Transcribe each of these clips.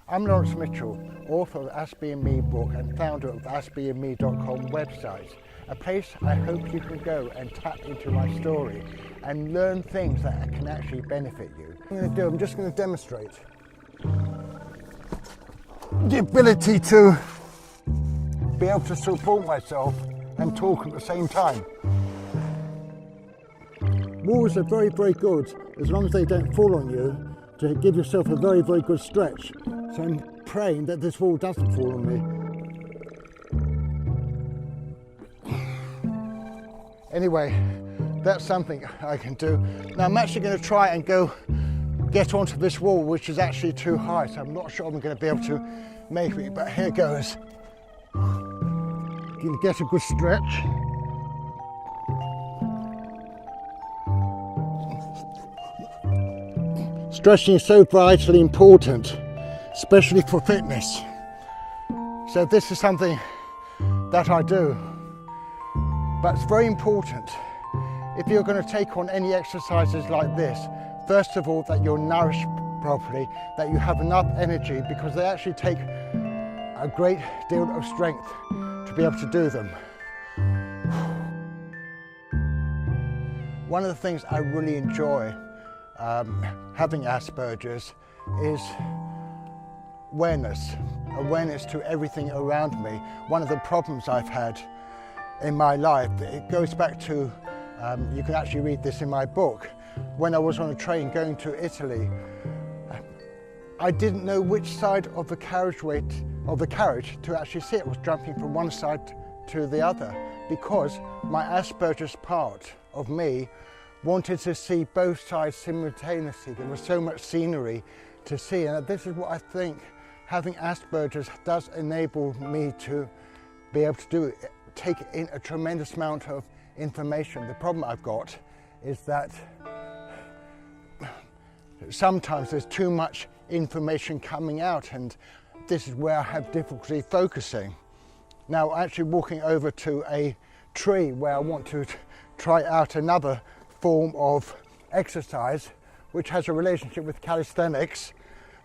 I'm Lawrence Mitchell, author of Ask Me and Me book and founder of askmeandme.com website, a place I hope you can go and tap into my story and learn things that can actually benefit you. I'm just going to demonstrate the ability to be able to support myself and talk at the same time. Walls are very, very good as long as they don't fall on you, to give yourself a very, very good stretch. So I'm praying that this wall doesn't fall on me. Anyway, that's something I can do. Now I'm actually going to try and get onto this wall, which is actually too high, so I'm not sure I'm going to be able to make it, but here goes. You can get a good stretch. Stretching is so vitally important, especially for fitness. So this is something that I do, but it's very important. If you're going to take on any exercises like this, first of all, that you're nourished properly, that you have enough energy, because they actually take a great deal of strength to be able to do them. One of the things I really enjoy having Asperger's is awareness to everything around me. One of the problems I've had in my life, it goes back to, you can actually read this in my book, when I was on a train going to Italy, I didn't know which side of the carriage to actually sit. I was jumping from one side to the other because my Asperger's part of me wanted to see both sides simultaneously. There was so much scenery to see, and this is what I think having Asperger's does enable me to be able to do, take in a tremendous amount of information. The problem I've got is that sometimes there's too much information coming out, and this is where I have difficulty focusing. Now, actually walking over to a tree where I want to try out another form of exercise which has a relationship with calisthenics,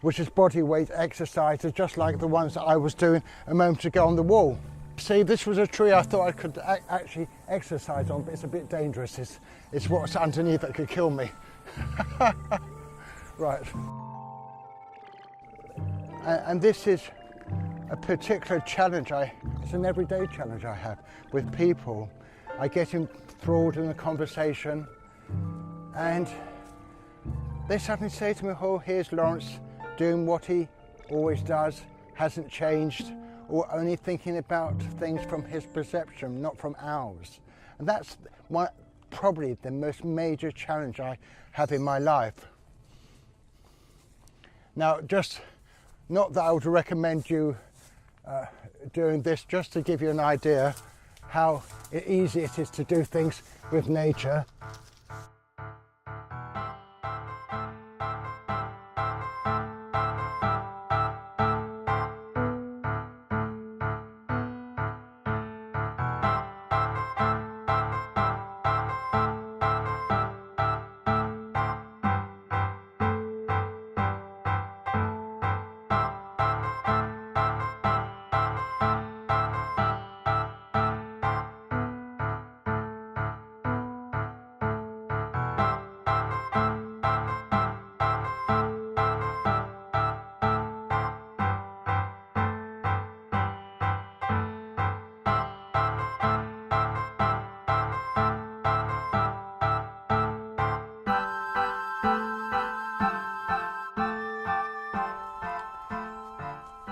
which is body weight exercises just like the ones that I was doing a moment ago on the wall. See, this was a tree I thought I could actually exercise on, but it's a bit dangerous. It's what's underneath that could kill me. Right. And this is a particular challenge, it's an everyday challenge I have with people. I get enthralled in a conversation and they suddenly say to me, oh, here's Lawrence doing what he always does, hasn't changed, or only thinking about things from his perception, not from ours. And that's probably the most major challenge I have in my life. Now, not that I would recommend you doing this, just to give you an idea how easy it is to do things with nature.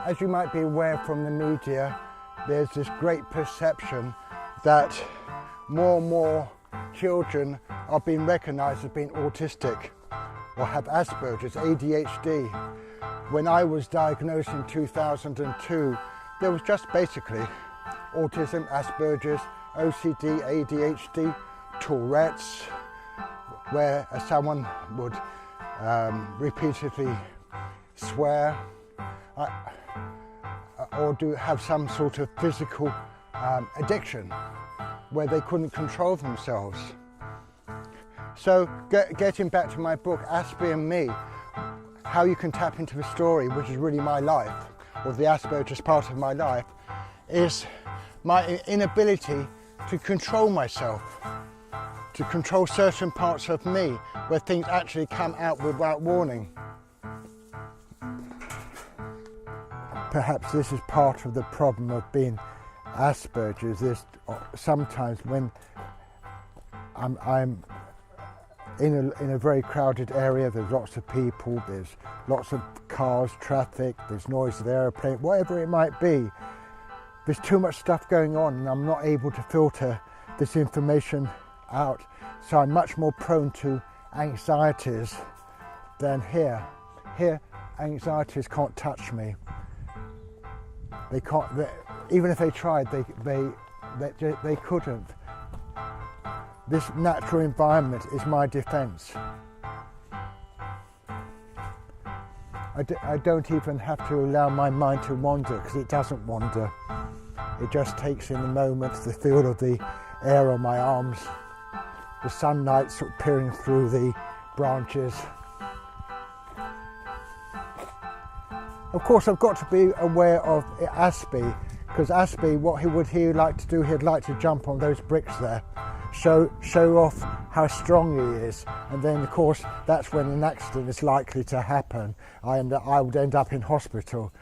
As you might be aware from the media, there's this great perception that more and more children are being recognised as being autistic or have Asperger's, ADHD. When I was diagnosed in 2002, there was just basically autism, Asperger's, OCD, ADHD, Tourette's, where someone would repeatedly swear, or have some sort of physical addiction where they couldn't control themselves. So getting back to my book, Ask Me and Me, how you can tap into the story, which is really my life, or the Asperger's part of my life, is my inability to control myself, to control certain parts of me where things actually come out without warning. Perhaps this is part of the problem of being Asperger's. This sometimes when I'm in a very crowded area, there's lots of people, there's lots of cars, traffic, there's noise of the aeroplane, whatever it might be. There's too much stuff going on and I'm not able to filter this information out. So I'm much more prone to anxieties than here. Here, anxieties can't touch me. They can't, even if they tried, they couldn't. This natural environment is my defense. I don't even have to allow my mind to wander, because it doesn't wander. It just takes in the moment the feel of the air on my arms, the sunlight sort of peering through the branches. Of course, I've got to be aware of Aspie, because Aspie, what he would like to do, he'd like to jump on those bricks there, show off how strong he is, and then of course that's when an accident is likely to happen. I would end up in hospital.